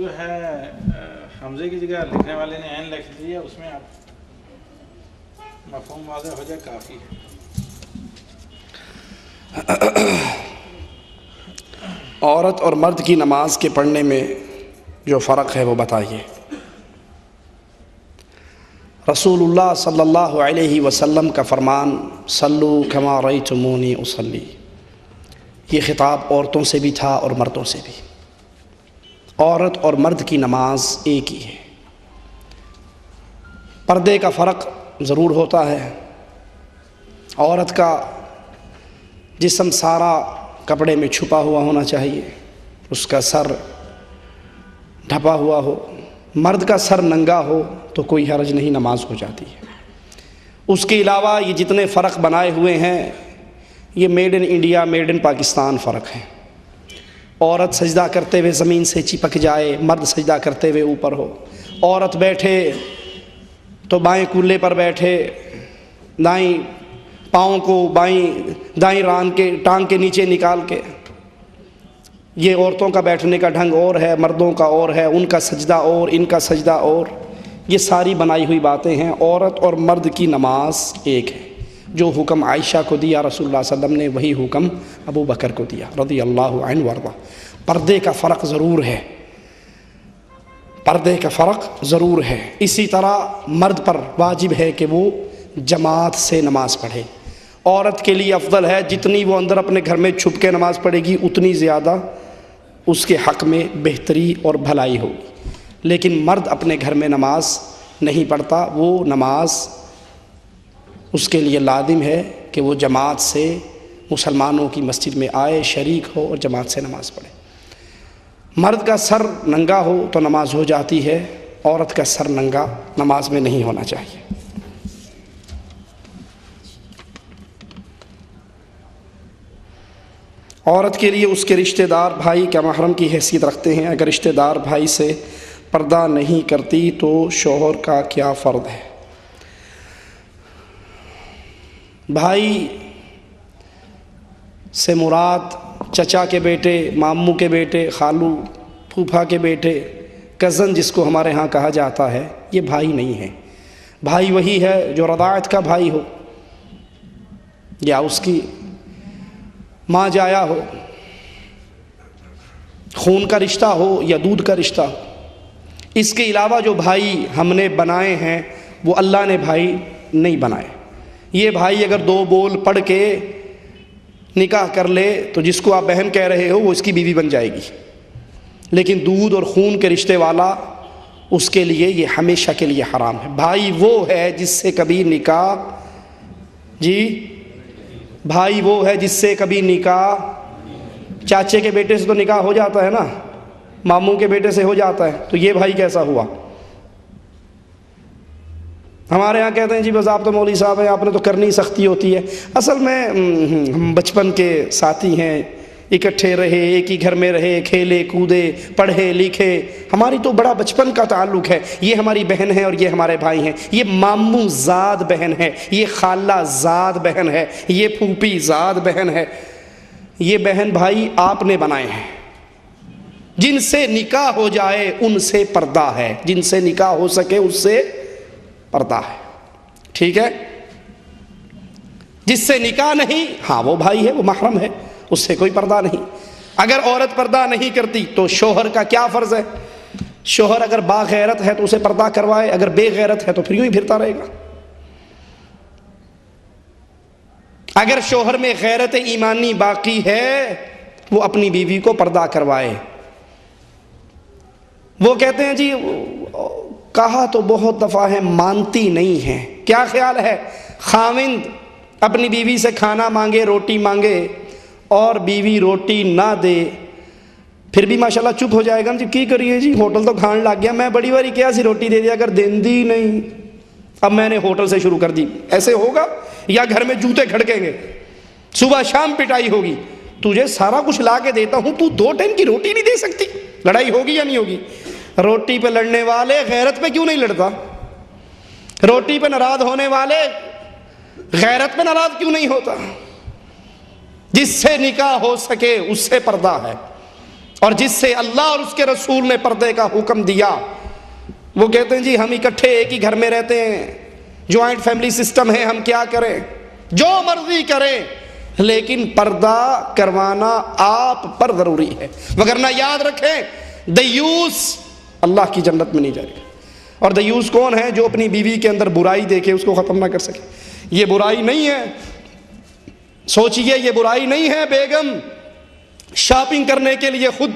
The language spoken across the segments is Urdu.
جو ہے حمزے کی جگہ لکھنے والے نے عین لکھ دیا، اس میں آپ مفہوم واضح ہو جائے کافی ہے۔ عورت اور مرد کی نماز کے پڑھنے میں جو فرق ہے وہ بتائیے۔ رسول اللہ صلی اللہ علیہ وسلم کا فرمان صلو کما رأیتمونی اصلی، یہ خطاب عورتوں سے بھی تھا اور مردوں سے بھی۔ عورت اور مرد کی نماز ایک ہی ہے، پردے کا فرق ضرور ہوتا ہے۔ عورت کا جسم سارا کپڑے میں چھپا ہوا ہونا چاہیے، اس کا سر ڈھپا ہوا ہو۔ مرد کا سر ننگا ہو تو کوئی حرج نہیں، نماز ہو جاتی ہے۔ اس کے علاوہ یہ جتنے فرق بنائے ہوئے ہیں یہ made in India, made in Pakistan فرق ہے۔ عورت سجدہ کرتے ہوئے زمین سے چپک جائے، مرد سجدہ کرتے ہوئے اوپر ہو۔ عورت بیٹھے تو بائیں کولے پر بیٹھے، دائیں پاؤں کو دائیں ٹانگ کے نیچے نکال کے۔ یہ عورتوں کا بیٹھنے کا ڈھنگ اور ہے، مردوں کا اور ہے، ان کا سجدہ اور، ان کا سجدہ اور۔ یہ ساری بنائی ہوئی باتیں ہیں۔ عورت اور مرد کی نماز ایک ہے۔ جو حکم عائشہ کو دیا رسول اللہ صلی اللہ علیہ وسلم نے، وہی حکم ابو بکر کو دیا رضی اللہ عنہ وارضہ۔ پردے کا فرق ضرور ہے، پردے کا فرق ضرور ہے۔ اسی طرح مرد پر واجب ہے کہ وہ جماعت سے نماز پڑھے۔ عورت کے لیے افضل ہے، جتنی وہ اندر اپنے گھر میں چھپ کے نماز پڑھے گی اتنی زیادہ اس کے حق میں بہتری اور بھلائی ہوگی۔ لیکن مرد اپنے گھر میں نماز نہیں پڑھتا، وہ نماز اس کے لیے لازم ہے کہ وہ جماعت سے مسلمانوں کی مسجد میں آئے، شریک ہو اور جماعت سے نماز پڑھے۔ مرد کا سر ننگا ہو تو نماز ہو جاتی ہے، عورت کا سر ننگا نماز میں نہیں ہونا چاہیے۔ عورت کے لیے اس کے رشتہ دار بھائی کیا محرم کی حیثیت رکھتے ہیں؟ اگر رشتہ دار بھائی سے پردہ نہیں کرتی تو شوہر کا کیا فرض ہے؟ بھائی سے مراد چچا کے بیٹے، ماموں کے بیٹے، خالو پھوپھا کے بیٹے، کزن جس کو ہمارے ہاں کہا جاتا ہے، یہ بھائی نہیں ہے۔ بھائی وہی ہے جو رضاعت کا بھائی ہو، یا اس کی ماں جایا ہو، خون کا رشتہ ہو یا دودھ کا رشتہ ہو۔ اس کے علاوہ جو بھائی ہم نے بنائے ہیں وہ اللہ نے بھائی نہیں بنائے۔ یہ بھائی اگر دو بول پڑھ کے نکاح کر لے تو جس کو آپ بہن کہہ رہے ہو وہ اس کی بیوی بن جائے گی، لیکن دودھ اور خون کے رشتے والا اس کے لیے یہ ہمیشہ کے لیے حرام ہے۔ بھائی وہ ہے جس سے کبھی نکاح بھائی وہ ہے جس سے کبھی نکاح، چاچے کے بیٹے سے تو نکاح ہو جاتا ہے نا، ماموں کے بیٹے سے ہو جاتا ہے، تو یہ بھائی کیسا ہوا؟ ہمارے ہاں کہتے ہیں جی بس آپ تو مولوی صاحب ہیں، آپ نے تو کرنی سختی ہوتی ہے۔ اصل میں ہم بچپن کے ساتھی ہیں، اکٹھے رہے، ایک ہی گھر میں رہے، کھیلے کودے، پڑھے لکھے، ہماری تو بڑا بچپن کا تعلق ہے۔ یہ ہماری بہن ہے اور یہ ہمارے بھائی ہیں، یہ ماموں زاد بہن ہے، یہ خالہ زاد بہن ہے، یہ پھوپھی زاد بہن ہے۔ یہ بہن بھائی آپ نے بنائے ہیں، جن سے نکاح ہو جائے ان سے پردہ ہے، جن سے نکاح ہو سکے اس سے پردہ ہے، ٹھیک ہے؟ جس سے نکاح نہیں، ہاں وہ بھائی ہے، وہ محرم ہے، اس سے کوئی پردہ نہیں۔ اگر عورت پردہ نہیں کرتی تو شوہر کا کیا فرض ہے؟ شوہر اگر باغیرت ہے تو اسے پردہ کروائے، اگر بے غیرت ہے تو پھر یوں ہی پھرتا رہے گا۔ اگر شوہر میں غیرت ایمانی باقی ہے وہ اپنی بیوی کو پردہ کروائے۔ وہ کہتے ہیں جی کہا تو بہت دفعہ ہے، مانتی نہیں ہے۔ کیا خیال ہے خاوند اپنی بیوی سے کھانا مانگے، روٹی مانگے اور بیوی روٹی نہ دے، پھر بھی ماشاءاللہ چپ ہو جائے گا جی کی کریے جی ہوٹل تو کھان لگ گیا، میں بڑی باری کیا سی روٹی دے دیا اگر دیندی نہیں، اب میں نے ہوٹل سے شروع کر دی؟ ایسے ہوگا؟ یا گھر میں جوتے کھڑکیں گے، صبح شام پٹائی ہوگی، تجھے سارا کچھ لا کے دیتا ہوں تو 2 ٹائم کی روٹی نہیں دے سکتی؟ لڑائی ہوگی یا نہیں ہوگی؟ روٹی پہ لڑنے والے غیرت پہ کیوں نہیں لڑتا؟ روٹی پہ ناراض ہونے والے غیرت پہ ناراض کیوں نہیں ہوتا؟ جس سے نکاح ہو سکے اس سے پردہ ہے۔ اور جس سے اللہ اور اس کے رسول نے پردے کا حکم دیا، وہ کہتے ہیں جی ہم اکٹھے ایک ہی گھر میں رہتے ہیں، جوائنٹ فیملی سسٹم ہے، ہم کیا کریں، جو مرضی کریں، لیکن پردہ کروانا آپ پر ضروری ہے، وگرنہ یاد رکھیں دیوس اللہ کی جنت میں نہیں جائے گا۔ اور دیوس کون ہے؟ جو اپنی بیوی کے اندر برائی دیکھے اس کو ختم نہ کر سکے۔ یہ برائی نہیں ہے، سوچئے یہ برائی نہیں ہے، بیگم شاپنگ کرنے کے لیے خود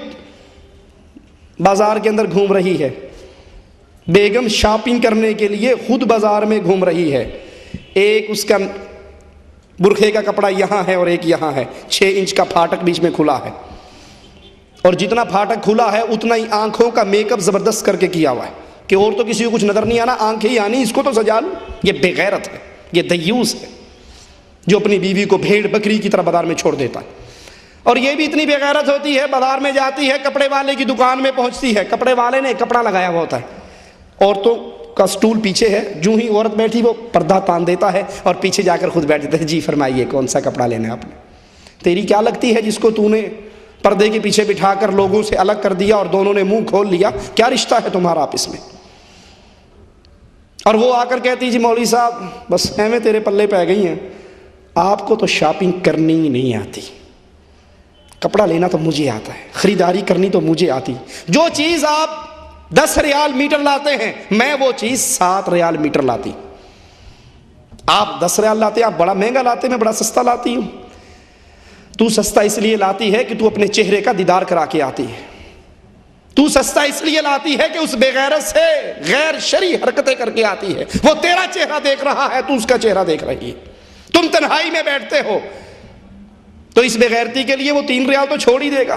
بازار کے اندر گھوم رہی ہے، بیگم شاپنگ کرنے کے لیے خود بازار میں گھوم رہی ہے، ایک اس کا برقعے کا کپڑا یہاں ہے اور ایک یہاں ہے، 6 انچ کا پھاٹک بیچ میں کھلا ہے، اور جتنا پھاٹک کھلا ہے اتنا ہی آنکھوں کا میک اپ زبردست کر کے کیا ہوا ہے کہ اور تو کسی کو کچھ نظر نہیں آنا، آنکھیں ہی آنی، اس کو تو سجا لو۔ یہ بے غیرت ہے، یہ دیوس ہے جو اپنی بیوی کو بھیڑ بکری کی طرح بازار میں چھوڑ دیتا ہے۔ اور یہ بھی اتنی بے غیرت ہوتی ہے، بازار میں جاتی ہے، کپڑے والے کی دکان میں پہنچتی ہے، کپڑے والے نے کپڑا لگایا ہوا ہوتا ہے، عورتوں کا سٹول پیچھے ہے، جو ہی عورت بیٹھی وہ پردہ تان دیتا ہے اور پیچھے جا کر خود بیٹھ جاتا ہے، جی فرمائیے کون سا کپڑا لینا ہے آپ نے، تیری کیا لگتی ہے جس کو تو نے پردے کے پیچھے بٹھا کر لوگوں سے الگ کر دیا اور دونوں نے منہ کھول لیا، کیا رشتہ ہے تمہارا آپس میں؟ اور وہ آ کر کہتی جی مولوی صاحب بس ایویں تیرے پلے پہ گئی ہیں، آپ کو تو شاپنگ کرنی ہی نہیں آتی، کپڑا لینا تو مجھے آتا ہے، خریداری کرنی تو مجھے آتی، جو چیز آپ 10 ریال میٹر لاتے ہیں میں وہ چیز 7 ریال میٹر لاتی، آپ 10 ریال لاتے ہیں، آپ بڑا مہنگا لاتے، میں بڑا سستا لاتی ہوں، تو سستا اس لیے لاتی ہے کہ تو اپنے چہرے کا دیدار کرا کے آتی ہے، تو سستا اس لیے لاتی ہے کہ اس بے غیرت سے غیر شرعی حرکتیں کر کے آتی ہے، وہ تیرا چہرہ دیکھ رہا ہے، تو اس کا چہرہ دیکھ رہی ہے، تم تنہائی میں بیٹھتے ہو تو اس بے غیرتی کے لیے وہ 3 ریال تو چھوڑ ہی دے گا۔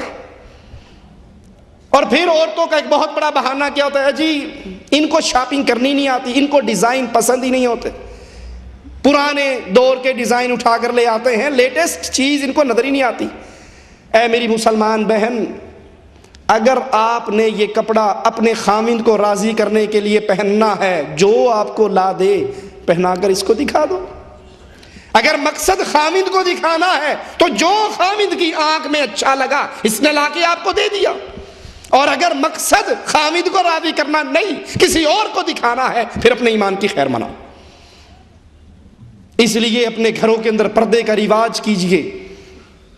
اور پھر عورتوں کا ایک بہت بڑا بہانہ کیا ہوتا ہے، جی ان کو شاپنگ کرنی نہیں آتی، ان کو ڈیزائن پسند ہی نہیں ہوتے، پرانے دور کے ڈیزائن اٹھا کر لے آتے ہیں، لیٹسٹ چیز ان کو نظر ہی نہیں آتی۔ اے میری مسلمان بہن، اگر آپ نے یہ کپڑا اپنے خاوند کو راضی کرنے کے لیے پہننا ہے، جو آپ کو لا دے پہنا کر اس کو دکھا دو۔ اگر مقصد خاوند کو دکھانا ہے تو جو خاوند کی آنکھ میں اچھا لگا اس نے لا کے آپ کو دے دیا، اور اگر مقصد خاوند کو راضی کرنا نہیں، کسی اور کو دکھانا ہے، پھر اپنے ایمان کی خیر مناؤ۔ اس لیے اپنے گھروں کے اندر پردے کا رواج کیجئے۔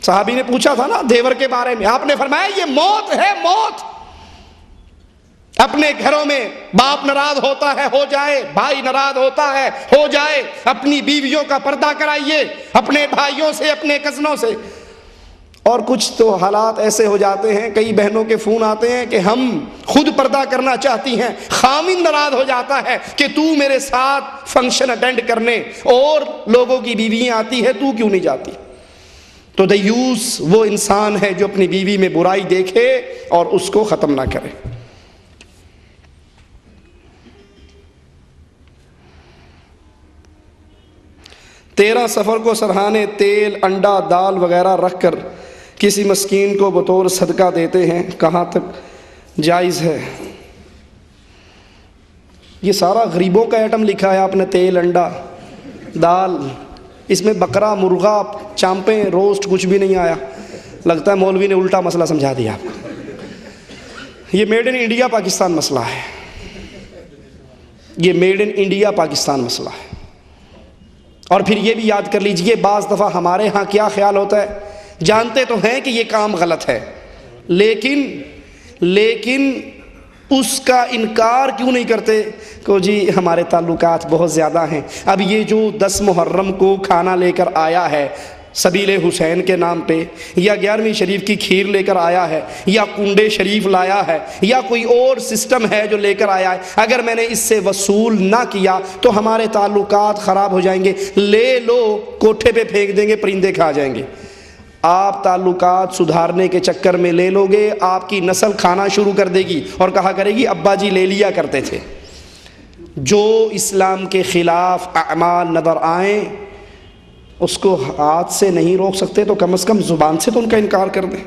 صحابی نے پوچھا تھا نا دیور کے بارے میں، آپ نے فرمایا یہ موت ہے، موت۔ اپنے گھروں میں باپ ناراض ہوتا ہے، ہو جائے، بھائی ناراض ہوتا ہے، ہو جائے، اپنی بیویوں کا پردہ کرائیے، اپنے بھائیوں سے، اپنے کزنوں سے۔ اور کچھ تو حالات ایسے ہو جاتے ہیں، کئی بہنوں کے فون آتے ہیں کہ ہم خود پردہ کرنا چاہتی ہیں، خاوند ناراض ہو جاتا ہے کہ تو میرے ساتھ فنکشن اٹینڈ کرنے اور لوگوں کی بیویاں آتی ہے، تو کیوں نہیں جاتی؟ تو دیوس وہ انسان ہے جو اپنی بیوی میں برائی دیکھے اور اس کو ختم نہ کرے۔ تیرہ سفر کو سرہانے تیل، انڈا، دال وغیرہ رکھ کر کسی مسکین کو بطور صدقہ دیتے ہیں، کہاں تک جائز ہے؟ یہ سارا غریبوں کا آئٹم لکھا ہے آپ نے، تیل، انڈا، دال، اس میں بکرا، مرغا، چامپیں، روسٹ کچھ بھی نہیں آیا۔ لگتا ہے مولوی نے الٹا مسئلہ سمجھا دیا آپ کو۔ یہ میڈ ان انڈیا پاکستان مسئلہ ہے، یہ میڈ ان انڈیا پاکستان مسئلہ ہے۔ اور پھر یہ بھی یاد کر لیجئے، بعض دفعہ ہمارے ہاں کیا خیال ہوتا ہے، جانتے تو ہیں کہ یہ کام غلط ہے، لیکن اس کا انکار کیوں نہیں کرتے کہ جی ہمارے تعلقات بہت زیادہ ہیں۔ اب یہ جو 10 محرم کو کھانا لے کر آیا ہے سبیل حسین کے نام پہ، یا 11ویں شریف کی کھیر لے کر آیا ہے، یا کنڈے شریف لایا ہے، یا کوئی اور سسٹم ہے جو لے کر آیا ہے، اگر میں نے اس سے وصول نہ کیا تو ہمارے تعلقات خراب ہو جائیں گے، لے لو، کوٹھے پہ پھینک دیں گے، پرندے کھا جائیں گے۔ آپ تعلقات سدھارنے کے چکر میں لے لو گے، آپ کی نسل کھانا شروع کر دے گی اور کہا کرے گی ابا جی لے لیا کرتے تھے۔ جو اسلام کے خلاف اعمال نظر آئیں اس کو ہاتھ سے نہیں روک سکتے تو کم از کم زبان سے تو ان کا انکار کر دیں۔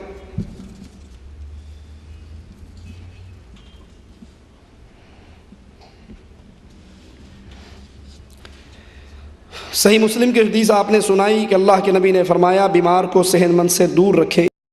صحیح مسلم کی حدیث آپ نے سنائی کہ اللہ کے نبی نے فرمایا بیمار کو صحت مند سے دور رکھیں۔